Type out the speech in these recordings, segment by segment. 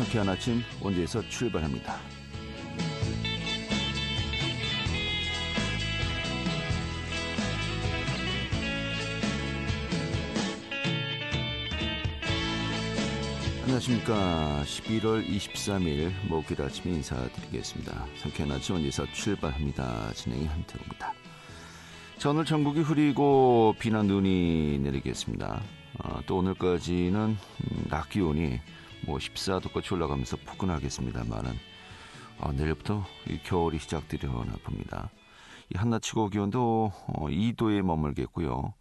상쾌한 아침 원주에서 출발합니다. 안녕하십니까. 11월 23일 목요일 아침에 인사드리겠습니다. 상쾌한 아침 원주에서 출발합니다. 진행의 한태우입니다. 자, 오늘 전국이 흐리고 비나 눈이 내리겠습니다. 또 오늘까지는 낮 기온이 14도까지 올라가면서 포근하겠습니다만은 내일부터 겨울이 시작되려나 봅니다. 이 한낮 최고 기온도 2도에 머물겠고요.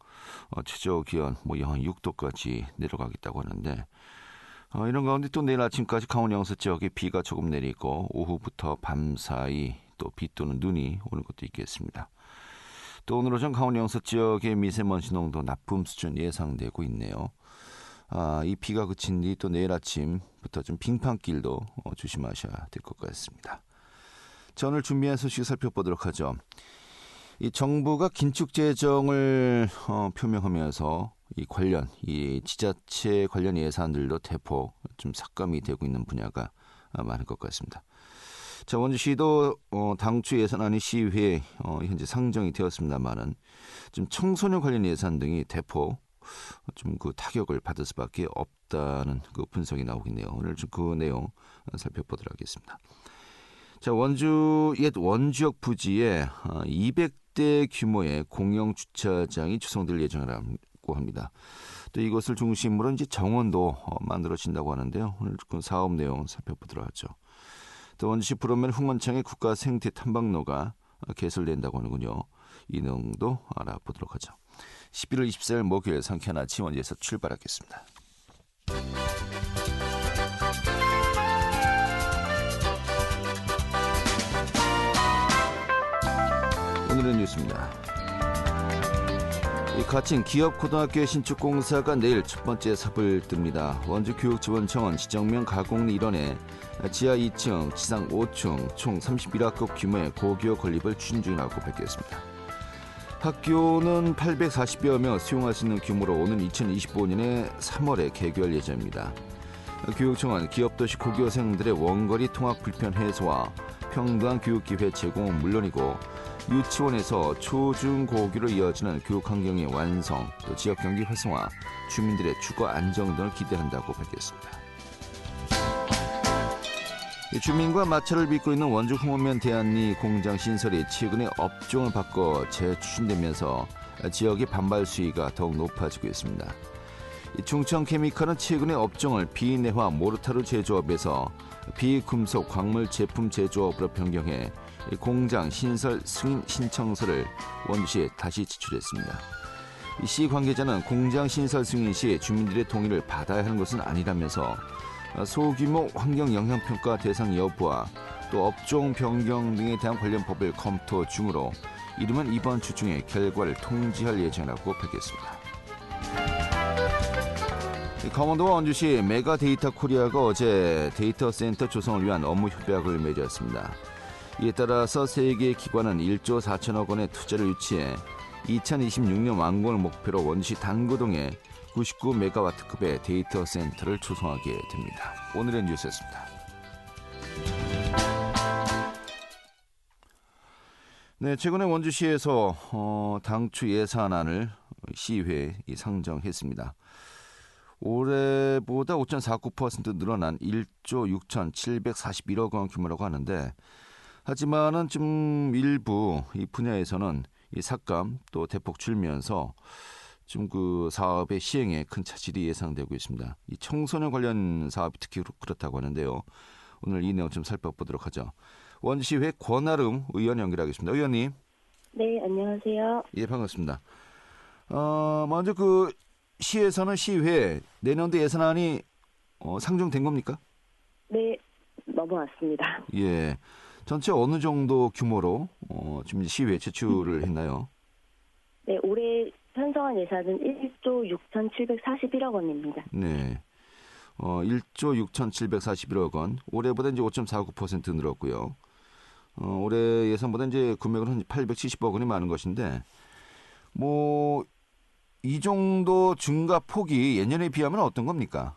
최저 기온 영 6도까지 내려가겠다고 하는데 이런 가운데 또 내일 아침까지 강원 영서 지역에 비가 조금 내리고 오후부터 밤사이 또 비 또는 눈이 오는 것도 있겠습니다. 또 오늘 오전 강원 영서 지역의 미세먼지 농도 나쁨 수준 예상되고 있네요. 이 비가 그친 뒤 또 내일 아침부터 좀 빙판길도 조심하셔야 될 것 같습니다. 자, 오늘 준비한 소식 살펴보도록 하죠. 이 정부가 긴축 재정을 표명하면서 이 지자체 관련 예산들도 대폭 좀 삭감이 되고 있는 분야가 많은 것 같습니다. 자, 원주시도 당초 예산안이 시의회에 현재 상정이 되었습니다만은 좀 청소년 관련 예산 등이 대폭 좀 그 타격을 받을 수밖에 없다는 그 분석이 나오고 있네요. 오늘 좀 그 내용 살펴보도록 하겠습니다. 자, 옛 원주역 부지에 200대 규모의 공영 주차장이 조성될 예정이라고 합니다. 또 이것을 중심으로 이제 정원도 만들어진다고 하는데요. 오늘 그 사업 내용 살펴보도록 하죠. 또 원주시 부로면 흥원창의 국가 생태 탐방로가 개설된다고 하는군요. 이 내용도 알아보도록 하죠. 11월 24일 목요일 상쾌한 아침 원주에서 출발하겠습니다. 오늘의 뉴스입니다. 가칭 기업고등학교의 신축공사가 내일 첫 번째 삽을 뜹니다. 원주교육지원청은 지정명 가곡리 일원에 지하 2층, 지상 5층, 총 31학급 규모의 고기업 건립을 추진 중이라고 밝혔습니다. 학교는 840여 명 수용할 수 있는 규모로 오는 2025년에 3월에 개교할 예정입니다. 교육청은 기업도시 고교생들의 원거리 통학 불편 해소와 평등한 교육기회 제공은 물론이고 유치원에서 초중고교로 이어지는 교육환경의 완성, 또 지역경기 활성화, 주민들의 주거 안정 등을 기대한다고 밝혔습니다. 주민과 마찰을 빚고 있는 원주 홍어면 대한리 공장 신설이 최근에 업종을 바꿔 재추진되면서 지역의 반발 수위가 더욱 높아지고 있습니다. 중청케미칼은 최근에 업종을 비내화 모르타르 제조업에서 비금속 광물 제품 제조업으로 변경해 공장 신설 승인 신청서를 원주시에 다시 제출했습니다. 시 관계자는 공장 신설 승인 시 주민들의 동의를 받아야 하는 것은 아니라면서 소규모 환경 영향평가 대상 여부와 또 업종 변경 등에 대한 관련 법을 검토 중으로 이르면 이번 주 중에 결과를 통지할 예정이라고 밝혔습니다. 강원도 원주시 메가데이터 코리아가 어제 데이터 센터 조성을 위한 업무 협약을 맺었습니다. 이에 따라서 세 개 기관은 1조 4천억 원의 투자를 유치해 2026년 완공을 목표로 원주시 단구동에 99메가와트급의 데이터 센터를 조성하게 됩니다. 오늘의 뉴스였습니다. 네, 최근에 원주시에서 당초 예산안을 시의회에 상정했습니다. 올해보다 5.49% 늘어난 1조 6,741억 원 규모라고 하는데 하지만은 좀 일부 이 분야에서는 이 삭감 또 대폭 줄면서 좀 그 사업의 시행에 큰 차질이 예상되고 있습니다. 이 청소년 관련 사업이 특히 그렇다고 하는데요. 오늘 이 내용 좀 살펴보도록 하죠. 원주시회 권아름 의원 연결하겠습니다. 의원님. 네, 안녕하세요. 예, 반갑습니다. 먼저 그 시에서는 시회 내년도 예산안이 상정된 겁니까? 네, 넘어왔습니다. 예, 전체 어느 정도 규모로 지금 시회에 제출을 했나요? 네, 올해 편성한 예산은 1조 6,741억 원입니다. 네, 1조 6,741억 원. 올해보다 이제 5.49% 늘었고요. 올해 예산보다 이제 금액은 한 870억 원이 많은 것인데 이 정도 증가 폭이 예년에 비하면 어떤 겁니까?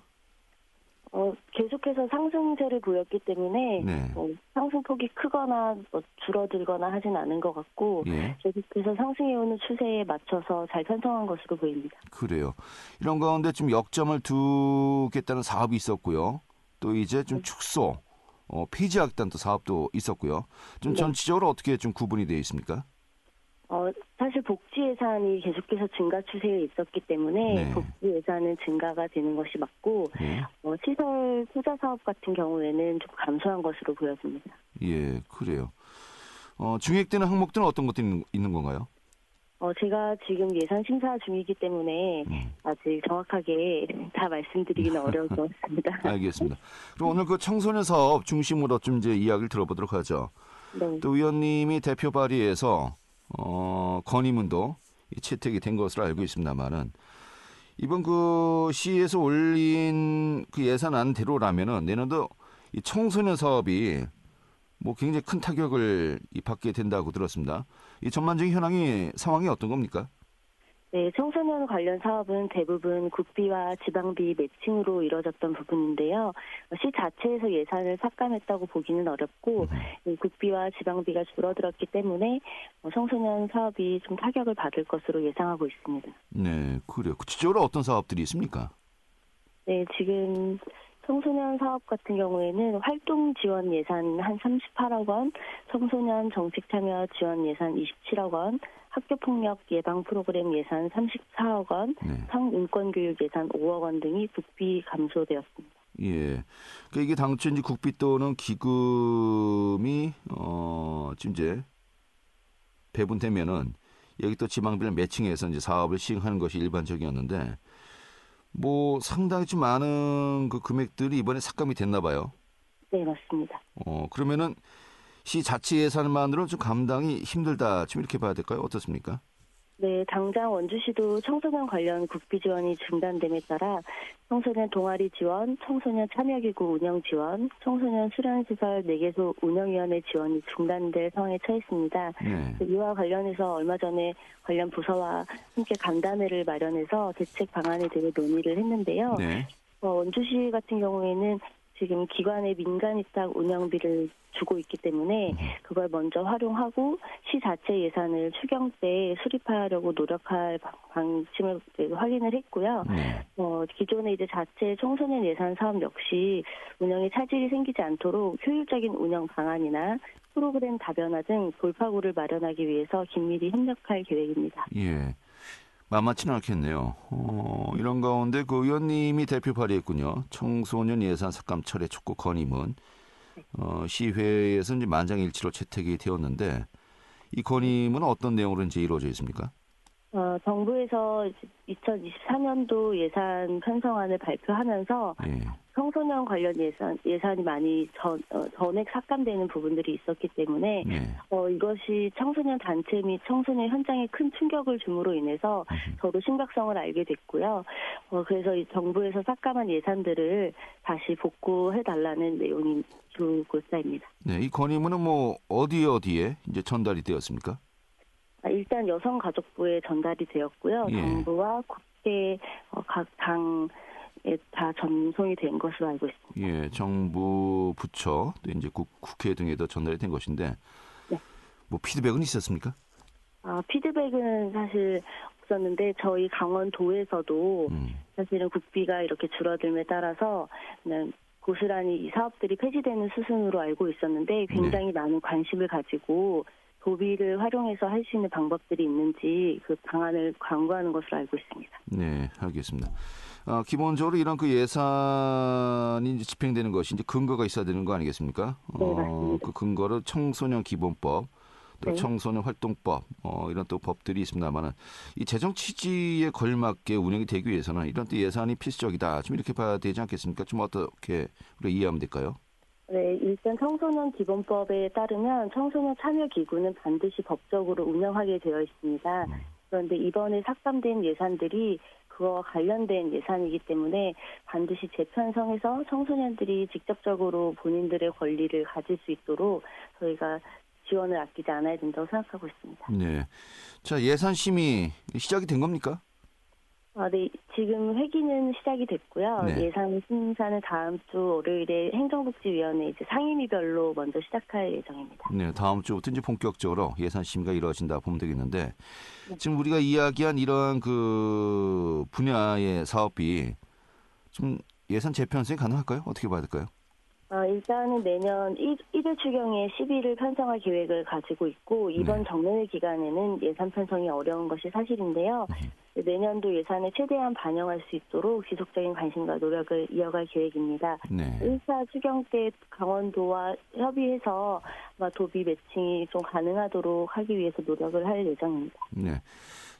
계속 계속해서 상승세를 보였기 때문에 네. 상승폭이 크거나 줄어들거나 하진 않은 것 같고 예. 계속해서 상승해오는 추세에 맞춰서 잘 편성한 것으로 보입니다. 그래요. 이런 가운데 좀 역점을 두겠다는 사업이 있었고요. 또 이제 좀 축소, 폐지하겠다는 또 사업도 있었고요. 좀 네. 전체적으로 어떻게 좀 구분이 되어 있습니까? 사실 복지 예산이 계속해서 증가 추세에 있었기 때문에 네. 복지 예산은 증가가 되는 것이 맞고 예. 시설 투자 사업 같은 경우에는 좀 감소한 것으로 보여집니다. 예, 그래요. 증액되는 항목들은 어떤 것들이 있는 건가요? 제가 지금 예산 심사 중이기 때문에 아직 정확하게 다 말씀드리기는 어려울 것 같습니다. 알겠습니다. 그럼 오늘 그 청소년 사업 중심으로 좀 이제 이야기를 들어보도록 하죠. 네. 또 의원님이 대표 발의해서 건의문도 채택이 된 것으로 알고 있습니다만은 이번 그 시에서 올린 그 예산안대로라면은 내년도 이 청소년 사업이 뭐 굉장히 큰 타격을 받게 된다고 들었습니다. 이 전반적인 상황이 어떤 겁니까? 네, 청소년 관련 사업은 대부분 국비와 지방비 매칭으로 이뤄졌던 부분인데요. 시 자체에서 예산을 삭감했다고 보기는 어렵고 이 국비와 지방비가 줄어들었기 때문에 청소년 사업이 좀 타격을 받을 것으로 예상하고 있습니다. 네, 그래요. 구체적으로 어떤 사업들이 있습니까? 네, 지금 청소년 사업 같은 경우에는 활동 지원 예산 한 38억 원, 청소년 정책 참여 지원 예산 27억 원, 학교폭력 예방 프로그램 예산 34억 원, 네. 성인권교육 예산 5억 원 등이 국비 감소되었습니다. 예. 그러니까 이게 당초 이제 국비 또는 기금이 지금 이제 배분되면은 여기 또 지방비를 매칭해서 이제 사업을 시행하는 것이 일반적이었는데 뭐 상당히 좀 많은 그 금액들이 이번에 삭감이 됐나 봐요. 네, 맞습니다. 그러면은 시 자치 예산만으로는 좀 감당이 힘들다. 지금 이렇게 봐야 될까요? 어떻습니까? 네, 당장 원주시도 청소년 관련 국비 지원이 중단됨에 따라 청소년 동아리 지원, 청소년 참여기구 운영 지원, 청소년 수련시설 4개소 운영위원회 지원이 중단될 상황에 처했습니다. 네. 이와 관련해서 얼마 전에 관련 부서와 함께 간담회를 마련해서 대책 방안에 대해 논의를 했는데요. 네. 원주시 같은 경우에는 지금 기관의 민간 위탁 운영비를 주고 있기 때문에 그걸 먼저 활용하고 시 자체 예산을 추경 때 수립하려고 노력할 방침을 확인을 했고요. 네. 기존의 이제 자체 청소년 예산 사업 역시 운영에 차질이 생기지 않도록 효율적인 운영 방안이나 프로그램 다변화 등 돌파구를 마련하기 위해서 긴밀히 협력할 계획입니다. 예. 만만치는 않겠네요. 이런 가운데 그 의원님이 대표 발의했군요. 청소년 예산 삭감 철회 촉구 건의문. 시회에서 이제 만장일치로 채택이 되었는데 이 건의문은 어떤 내용으로 이제 이루어져 있습니까? 정부에서 2024년도 예산 편성안을 발표하면서 예. 청소년 관련 예산이 많이 전액 삭감되는 부분들이 있었기 때문에 네. 이것이 청소년 단체 및 청소년 현장에 큰 충격을 줌으로 인해서 저도 심각성을 알게 됐고요. 그래서 이 정부에서 삭감한 예산들을 다시 복구해달라는 내용이 주 골자입니다. 네, 이 건의문은 뭐 어디에 이제 전달이 되었습니까? 일단 여성가족부에 전달이 되었고요. 예. 정부와 국회 각 당에 다 전송이 된 것으로 알고 있습니다. 예, 정부 부처 또 이제 국회 등에도 전달이 된 것인데 네. 뭐 피드백은 있었습니까? 피드백은 사실 없었는데 저희 강원도에서도 사실은 국비가 이렇게 줄어들에 따라서 그냥 고스란히 이 사업들이 폐지되는 수순으로 알고 있었는데 굉장히 많은 관심을 가지고 도비를 활용해서 할 수 있는 방법들이 있는지 그 방안을 강구하는 것으로 알고 있습니다. 네, 알겠습니다. 기본적으로 이런 그 예산이 이제 집행되는 것이 이제 근거가 있어야 되는 거 아니겠습니까? 네, 맞습니다. 그 근거로 청소년 기본법, 또 네. 청소년 활동법, 이런 또 법들이 있습니다만은 이 재정 취지에 걸맞게 운영이 되기 위해서는 이런 또 예산이 필수적이다. 좀 이렇게 봐야 되지 않겠습니까? 좀 어떻게 우리가 이해하면 될까요? 네, 일단 청소년 기본법에 따르면 청소년 참여기구는 반드시 법적으로 운영하게 되어 있습니다. 그런데 이번에 삭감된 예산들이 그와 관련된 예산이기 때문에 반드시 재편성해서 청소년들이 직접적으로 본인들의 권리를 가질 수 있도록 저희가 지원을 아끼지 않아야 된다고 생각하고 있습니다. 네. 자, 예산 심의 시작이 된 겁니까? 네, 지금 회기는 시작이 됐고요. 네. 예산 심사는 다음 주 월요일에 행정복지위원회 이제 상임위별로 먼저 시작할 예정입니다. 네, 다음 주부터 이제 본격적으로 예산 심의가 이루어진다 보면 되겠는데 네. 지금 우리가 이야기한 이러한 그 분야의 사업이 좀 예산 재편성이 가능할까요? 어떻게 봐야 될까요? 일단은 내년 1회 추경에 10일을 편성할 계획을 가지고 있고 이번 네. 정례 기간에는 예산 편성이 어려운 것이 사실인데요. 내년도 예산에 최대한 반영할 수 있도록 지속적인 관심과 노력을 이어갈 계획입니다. 네. 1차 추경 때 강원도와 협의해서 도비 매칭이 좀 가능하도록 하기 위해서 노력을 할 예정입니다. 네.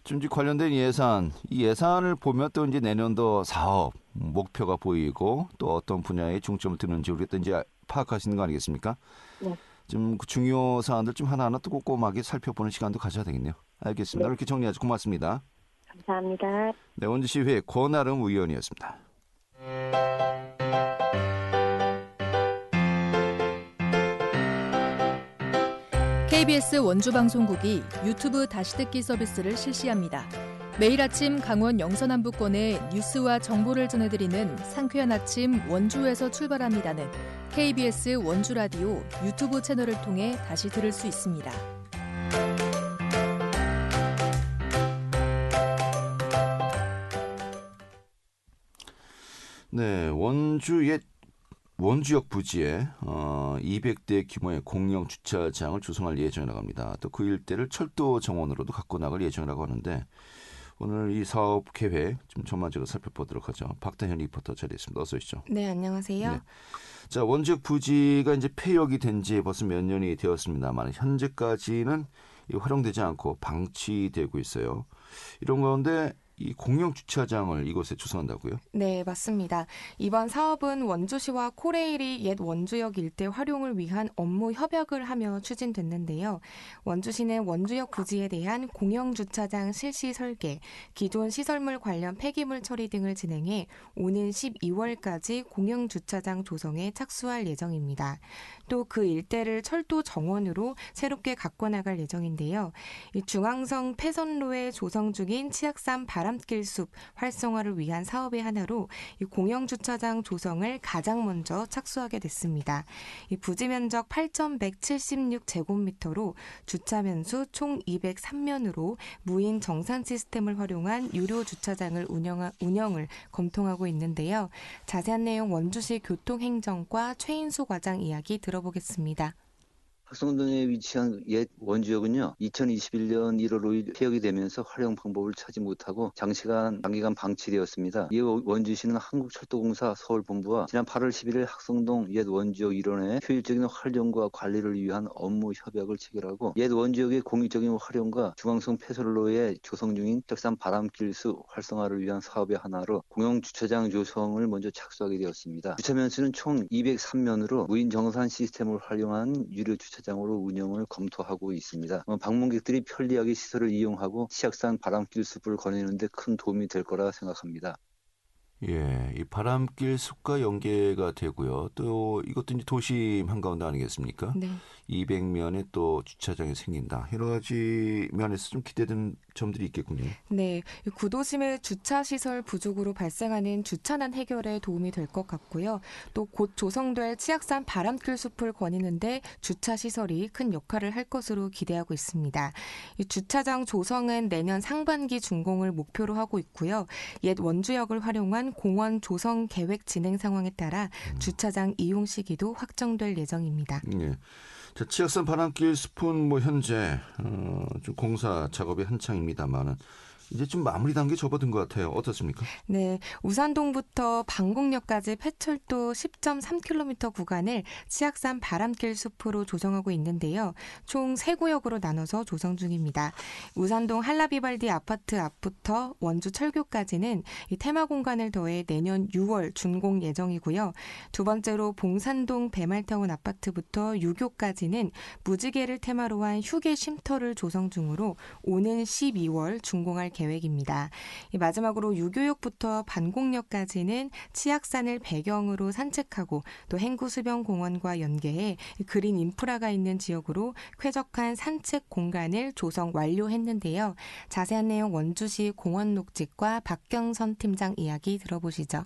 지금 이제 관련된 예산, 이 예산을 보면 또 이제 내년도 사업 목표가 보이고 또 어떤 분야에 중점을 두는지 우리가 또 이제 파악할 수 있는 거 아니겠습니까? 네. 좀 그 중요 사안들 좀 하나하나 또 꼼꼼하게 살펴보는 시간도 가져야 되겠네요. 알겠습니다. 네. 이렇게 정리하죠. 고맙습니다. 감사합니다. 네, 원주시회 권아름 의원이었습니다. KBS 원주방송국이 유튜브 다시 듣기 서비스를 실시합니다. 매일 아침 강원 영서남부권의 뉴스와 정보를 전해드리는 상쾌한 아침 원주에서 출발합니다는 KBS 원주라디오 유튜브 채널을 통해 다시 들을 수 있습니다. 네, 원주역 부지에 200대 규모의 공영 주차장을 조성할 예정이라고 합니다. 또 그 일대를 철도 정원으로도 갖고 나갈 예정이라고 하는데 오늘 이 사업 계획 좀 전반적으로 살펴보도록 하죠. 박다현 리포터 자리했습니다. 어서 오시죠. 네, 안녕하세요. 네. 자, 원주역 부지가 이제 폐역이 된 지 벌써 몇 년이 되었습니다만 현재까지는 활용되지 않고 방치되고 있어요. 이런 가운데 이 공영 주차장을 이곳에 조성한다고요? 네, 맞습니다. 이번 사업은 원주시와 코레일이 옛 원주역 일대 활용을 위한 업무 협약을 하며 추진됐는데요. 원주시는 원주역 부지에 대한 공영 주차장 실시 설계, 기존 시설물 관련 폐기물 처리 등을 진행해 오는 12월까지 공영 주차장 조성에 착수할 예정입니다. 또 그 일대를 철도 정원으로 새롭게 가꿔 나갈 예정인데요. 이 중앙성 폐선로에 조성 중인 치악산 바람길 숲 활성화를 위한 사업의 하나로 이 공영 주차장 조성을 가장 먼저 착수하게 됐습니다. 이 부지 면적 8,176제곱미터로 주차 면수 총 203면으로 무인 정산 시스템을 활용한 유료 주차장을 운영을 검토하고 있는데요. 자세한 내용 원주시 교통행정과 최인수 과장 이야기 들어보겠습니다. 학성동에 위치한 옛 원주역은요, 2021년 1월 5일 폐역이 되면서 활용 방법을 찾지 못하고 장기간 방치되었습니다. 이에 원주시는 한국철도공사 서울본부와 지난 8월 11일 학성동 옛 원주역 일원의 효율적인 활용과 관리를 위한 업무 협약을 체결하고 옛 원주역의 공익적인 활용과 중앙성 폐선로에 조성 중인 짝산 바람길수 활성화를 위한 사업의 하나로 공영 주차장 조성을 먼저 착수하게 되었습니다. 주차 면수는 총 203면으로 무인 정산 시스템을 활용한 유료 주차장으로 운영을 검토하고 있습니다. 방문객들이 편리하게 시설을 이용하고 치악산 바람길 숲을 거니는 데 큰 도움이 될 거라 생각합니다. 예, 이 바람길 숲과 연계가 되고요. 또 이것도 이제 도심 한가운데 아니겠습니까? 네. 200면의 또 주차장이 생긴다. 여러 가지 면에서 좀 기대되는 점들이 있겠군요. 네, 구도심의 주차시설 부족으로 발생하는 주차난 해결에 도움이 될 것 같고요. 또 곧 조성될 치악산 바람길 숲을 거니는데 주차시설이 큰 역할을 할 것으로 기대하고 있습니다. 이 주차장 조성은 내년 상반기 준공을 목표로 하고 있고요. 옛 원주역을 활용한 공원 조성 계획 진행 상황에 따라 주차장 이용 시기도 확정될 예정입니다. 예. 자, 치악산 바람길 숲은 뭐 현재 좀 공사 작업이 한창입니다만은 이제 좀 마무리 단계 접어든 것 같아요. 어떻습니까? 네, 우산동부터 방곡역까지 폐철도 10.3km 구간을 치악산 바람길 숲으로 조성하고 있는데요. 총 3구역으로 나눠서 조성 중입니다. 우산동 한라비발디 아파트 앞부터 원주 철교까지는 이 테마 공간을 더해 내년 6월 준공 예정이고요. 두 번째로 봉산동 배말타운 아파트부터 유교까지는 무지개를 테마로 한 휴게 쉼터를 조성 중으로 오는 12월 준공할 계획입니다. 계획입니다. 마지막으로 유교역부터 반곡역까지는 치악산을 배경으로 산책하고 또 행구수변공원과 연계해 그린 인프라가 있는 지역으로 쾌적한 산책 공간을 조성 완료했는데요. 자세한 내용 원주시 공원녹지과 박경선 팀장 이야기 들어보시죠.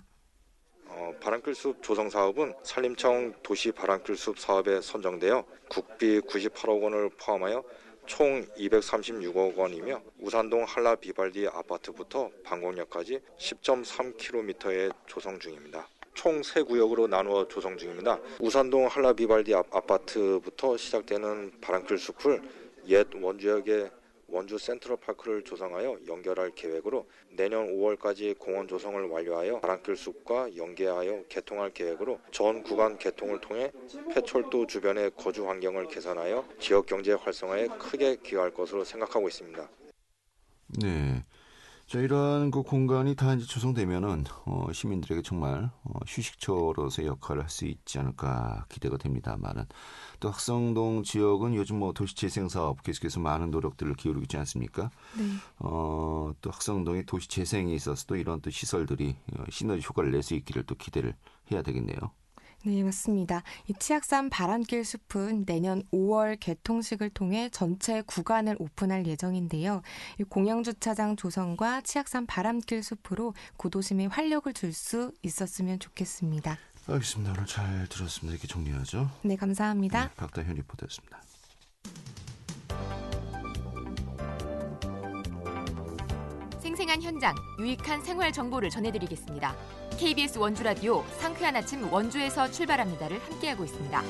바람길숲 조성 사업은 산림청 도시 바람길숲 사업에 선정되어 국비 98억 원을 포함하여 총 236억 원이며 우산동 한라 비발디 아파트부터 방공역까지 10.3km의 조성 중입니다. 총 3구역으로 나누어 조성 중입니다. 우산동 한라 비발디 아파트부터 시작되는 바람길숲을 옛 원주역의 원주 센트럴파크를 조성하여 연결할 계획으로 내년 5월까지 공원 조성을 완료하여 바람길숲과 연계하여 개통할 계획으로 전 구간 개통을 통해 폐철도 주변의 거주 환경을 개선하여 지역 경제 활성화에 크게 기여할 것으로 생각하고 있습니다. 네. 자, 이러한 그 공간이 다 이제 조성되면은 시민들에게 정말 휴식처로서의 역할을 할 수 있지 않을까 기대가 됩니다만은 또 학성동 지역은 요즘 뭐 도시재생 사업 계속해서 많은 노력들을 기울이고 있지 않습니까? 네. 또 학성동의 도시재생에 있어서도 이런 또 시설들이 시너지 효과를 낼 수 있기를 또 기대를 해야 되겠네요. 네, 맞습니다. 이 치악산 바람길 숲은 내년 5월 개통식을 통해 전체 구간을 오픈할 예정인데요. 이 공영주차장 조성과 치악산 바람길 숲으로 구도심에 활력을 줄 수 있었으면 좋겠습니다. 알겠습니다. 오늘 잘 들었습니다. 이렇게 정리하죠. 네, 감사합니다. 네, 박다현 리포터였습니다. 생생한 현장, 유익한 생활 정보를 전해드리겠습니다. KBS 원주 라디오 상쾌한 아침 원주에서 출발합니다를 함께하고 있습니다.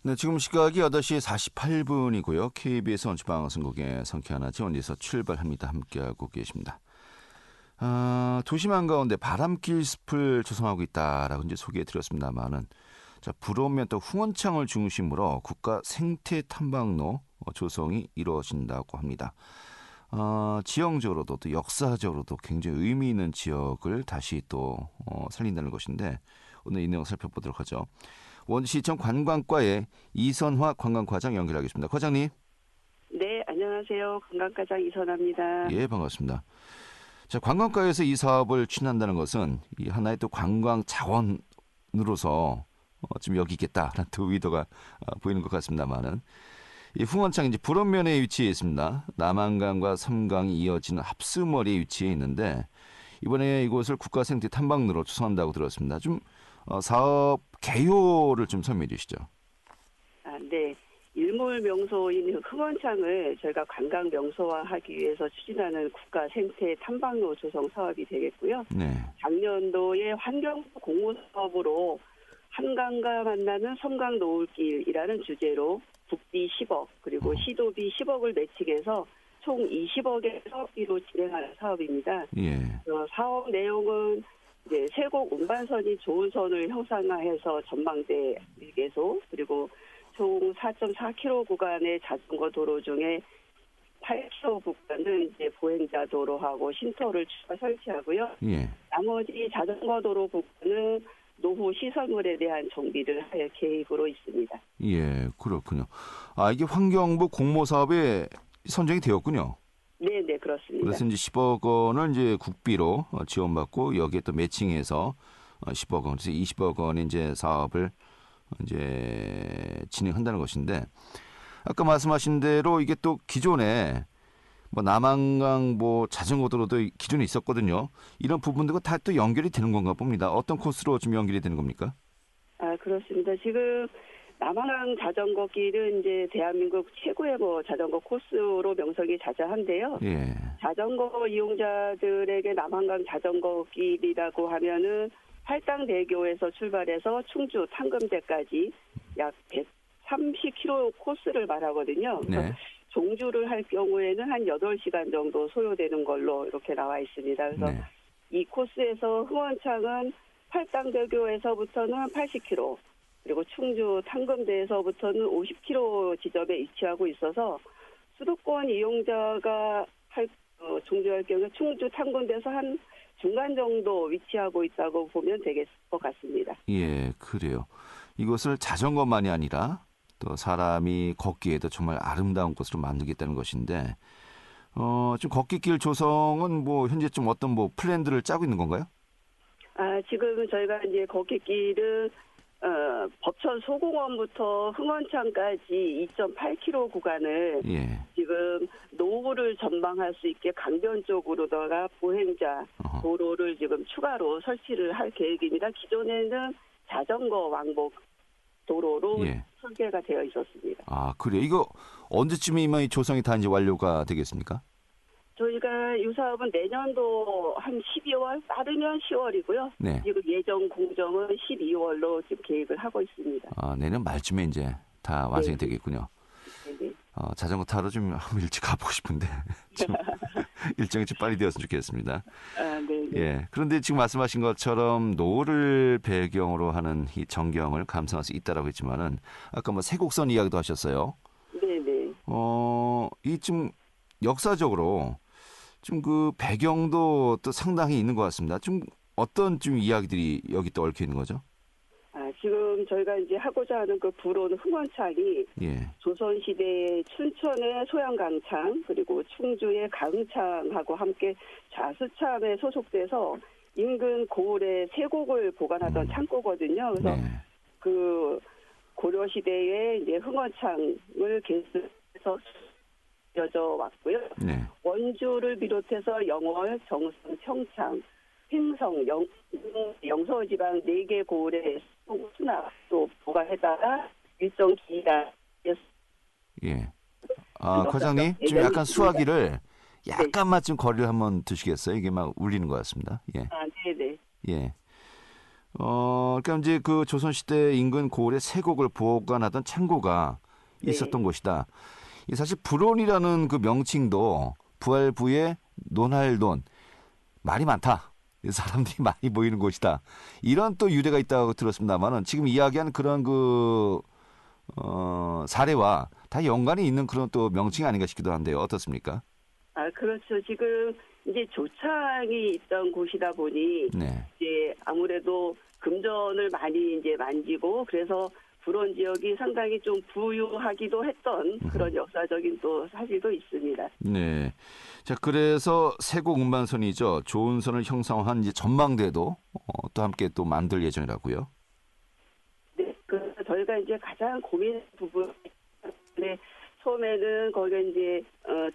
네, 지금 시각이 8시 48분이고요. KBS 원주방송국의 상쾌한 아침 원주에서 출발합니다. 함께하고 계십니다. 도심 한가운데 바람길 숲을 조성하고 있다라고 이제 소개해드렸습니다만은 자, 불오면 또 후원창을 중심으로 국가 생태 탐방로 조성이 이루어진다고 합니다. 지형적으로도 또 역사적으로도 굉장히 의미 있는 지역을 다시 또 살린다는 것인데 오늘 이 내용 살펴보도록 하죠. 원주시청 관광과의 이선화 관광과장 연결하겠습니다. 과장님. 네, 안녕하세요. 관광과장 이선화입니다. 예, 반갑습니다. 자, 관광과에서 이 사업을 추진한다는 것은 이 하나의 또 관광 자원으로서 좀 여기겠다라는 또 의도가 보이는 것 같습니다만은 이 흥원창 이제 불원면에 위치해 있습니다. 남한강과 섬강이 이어지는 합수머리에 위치해 있는데 이번에 이곳을 국가 생태 탐방로로 조성한다고 들었습니다. 좀 사업 개요를 좀 설명해 주시죠. 네. 일몰 명소인 흥원창을 저희가 관광 명소화하기 위해서 추진하는 국가 생태 탐방로 조성 사업이 되겠고요. 네. 작년도에 환경 공모 사업으로 한강과 만나는 섬강 노을길이라는 주제로 국비 10억 그리고 시도비 10억을 매칭해서 총 20억의 사업비로 진행하는 사업입니다. 예. 사업 내용은 이제 세곡 운반선이 좋은 선을 형상화해서 전망대 일개소 그리고 총 4.4km 구간의 자전거 도로 중에 8km 구간은 이제 보행자 도로하고 쉼터를 추가 설치하고요. 예. 나머지 자전거 도로 부분은 노후 시설물에 대한 정비를 할 계획으로 있습니다. 예, 그렇군요. 이게 환경부 공모 사업에 선정이 되었군요. 네, 그렇습니다. 그래서 이제 10억 원을 이제 국비로 지원받고 여기에 또 매칭해서 10억 원, 그래서 20억 원의 이제 사업을 이제 진행한다는 것인데 아까 말씀하신 대로 이게 또 기존에 뭐 남한강 뭐 자전거 도로도 기존에 있었거든요. 이런 부분들과 다 또 연결이 되는 건가 봅니다. 어떤 코스로 좀 연결이 되는 겁니까? 그렇습니다. 지금 남한강 자전거 길은 이제 대한민국 최고의 뭐 자전거 코스로 명성이 자자한데요. 예. 자전거 이용자들에게 남한강 자전거 길이라고 하면은 팔당대교에서 출발해서 충주 탕금대까지 약 130km 코스를 말하거든요. 네. 종주를 할 경우에는 한 8시간 정도 소요되는 걸로 이렇게 나와 있습니다. 그래서 네. 이 코스에서 흥원창은 팔당대교에서부터는 80km, 그리고 충주 탕금대에서부터는 50km 지점에 위치하고 있어서 수도권 이용자가 종주할 경우 충주 탕금대에서 한 중간 정도 위치하고 있다고 보면 되겠을 것 같습니다. 예, 그래요. 이것을 자전거만이 아니라 또 사람이 걷기에도 정말 아름다운 곳으로 만들겠다는 것인데 지금 걷기길 조성은 뭐 현재 좀 어떤 뭐 플랜들을 짜고 있는 건가요? 지금 저희가 이제 걷기길은 법천 소공원부터 흥원창까지 2.8km 구간을 예. 지금 노후를 전망할 수 있게 강변 쪽으로다가 보행자 도로를 지금 추가로 설치를 할 계획입니다. 기존에는 자전거 왕복 도로로 예. 설계가 되어 있었습니다. 그래요? 이거 언제쯤이면 이 조성이 다 이제 완료가 되겠습니까? 저희가 이 사업은 내년도 한 12월, 빠르면 10월이고요. 네. 지금 예정 공정은 12월로 지금 계획을 하고 있습니다. 내년 말쯤에 이제 다 완성이 네. 되겠군요. 네. 자전거 타러 좀 일찍 가보고 싶은데 좀 일정이 좀 빨리 되었으면 좋겠습니다. 네. 예. 그런데 지금 말씀하신 것처럼 노를 배경으로 하는 이 전경을 감상할 수 있다라고 했지만은 아까 뭐 세곡선 이야기도 하셨어요. 네네. 이 좀 역사적으로 좀 그 배경도 또 상당히 있는 것 같습니다. 좀 어떤 좀 이야기들이 여기 또 얽혀 있는 거죠? 지금 저희가 이제 하고자 하는 그 불온 흥원창이 예. 조선시대의 춘천의 소양강창 그리고 충주의 가흥창하고 함께 좌수참에 소속돼서 인근 고을의 세곡을 보관하던 창고거든요. 그래서 네. 그 고려시대에 이제 흥원창을 계속해서 여져 왔고요. 네. 원주를 비롯해서 영월, 정선, 평창, 횡성, 영서 지방 4개 고을의 수납도 보관해다가 일정 기간 예. 과장님, 좀 약간 수화기를 약간만 좀 거리를 한번 두시겠어요? 이게 막 울리는 것 같습니다. 예. 네네. 예. 그러니까 이제 그 조선시대 인근 고을의 세곡을 보관하던 창고가 있었던 곳이다. 이 사실 불온이라는 그 명칭도 부활부의 논할논 말이 많다. 사람들이 많이 모이는 곳이다. 이런 또 유래가 있다고 들었습니다만은 지금 이야기한 그런 그 사례와 다 연관이 있는 그런 또 명칭이 아닌가 싶기도 한데요. 어떻습니까? 그렇죠. 지금 이제 조창이 있던 곳이다 보니 네. 이제 아무래도 금전을 많이 이제 만지고 그래서 불온 지역이 상당히 좀 부유하기도 했던 그런 역사적인 또 사실도 있습니다. 네. 자, 그래서 세곡 운반선이죠. 조은선을 형성한 이제 전망대도 또 함께 또 만들 예정이라고요. 네. 그래서 저희가 이제 가장 고민 부분에 처음에는 거기가 이제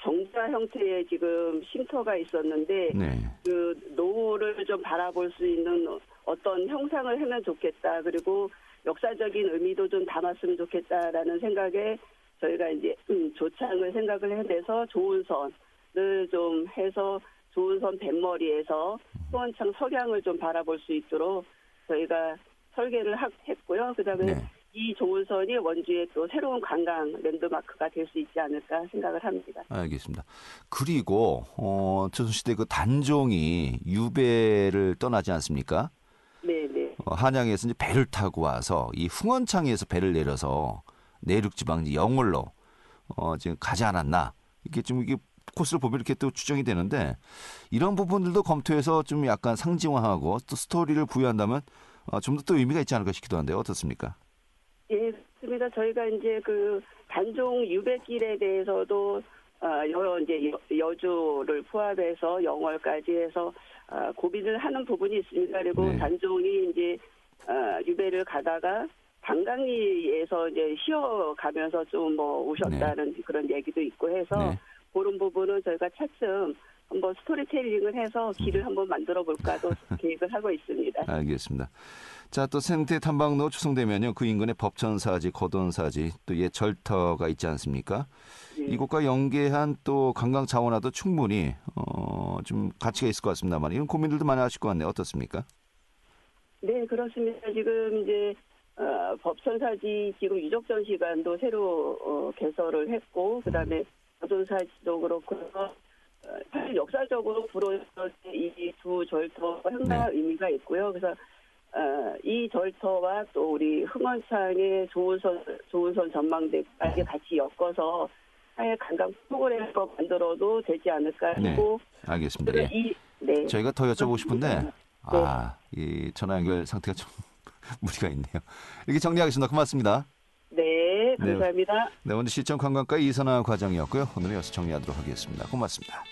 정자 형태의 지금 쉼터가 있었는데 네. 그 노후를 좀 바라볼 수 있는 어떤 형상을 하면 좋겠다. 그리고 역사적인 의미도 좀 담았으면 좋겠다라는 생각에 저희가 이제 조창을 생각을 해내서 조은선을 좀 해서 조은선 뱃머리에서 수원창 석양을 좀 바라볼 수 있도록 저희가 설계를 했고요. 그다음에 네. 이 조은선이 원주의 또 새로운 관광 랜드마크가 될 수 있지 않을까 생각을 합니다. 알겠습니다. 그리고 조선시대 그 단종이 유배를 떠나지 않습니까? 네네. 한양에서 이제 배를 타고 와서 이 흥원창에서 배를 내려서 내륙지방 영월로 지금 가지 않았나 이게 좀 이게 코스를 보면 이렇게 또 추정이 되는데 이런 부분들도 검토해서 좀 약간 상징화하고 또 스토리를 부여한다면 좀 더 또 의미가 있지 않을까 싶기도 한데요. 어떻습니까? 예, 그렇습니다. 저희가 이제 그 단종 유배길에 대해서도 여러 이제 여주를 포함해서 영월까지 해서 고민을 하는 부분이 있습니다. 그리고 네. 단종이 이제 유배를 가다가 방강리에서 이제 쉬어가면서 좀 뭐 오셨다는 그런 얘기도 있고 해서 네. 그런 부분은 저희가 차츰 한번 스토리텔링을 해서 길을 한번 만들어 볼까도 계획을 하고 있습니다. 알겠습니다. 자, 또 생태 탐방로 추송되면요. 그 인근에 법천사지, 거돈사지, 또 옛 절터가 있지 않습니까? 네. 이곳과 연계한 또 관광 자원화도 충분히 좀 가치가 있을 것 같습니다만 이런 고민들도 많이 하실 것 같네요. 어떻습니까? 네, 그렇습니다. 지금 이제 법천사지 지금 유적전 시간도 새로 개설을 했고 그다음에 거돈사지도 그렇고 사실 역사적으로 불어서 이 두 절터가 상당한 의미가 있고요. 그래서 이 절터와 또 우리 흥원창의 조은선 전망대까지 같이 엮어서 하나의 관광 프로그램을 만들어도 되지 않을까 하고 네, 알겠습니다. 예. 네. 저희가 더 여쭤보고 싶은데 네. 이 전화 연결 상태가 좀 무리가 있네요. 이렇게 정리하겠습니다. 고맙습니다. 네. 감사합니다. 네, 오늘 시청 관광과 이선아 과장이었고요. 오늘 여기서 정리하도록 하겠습니다. 고맙습니다.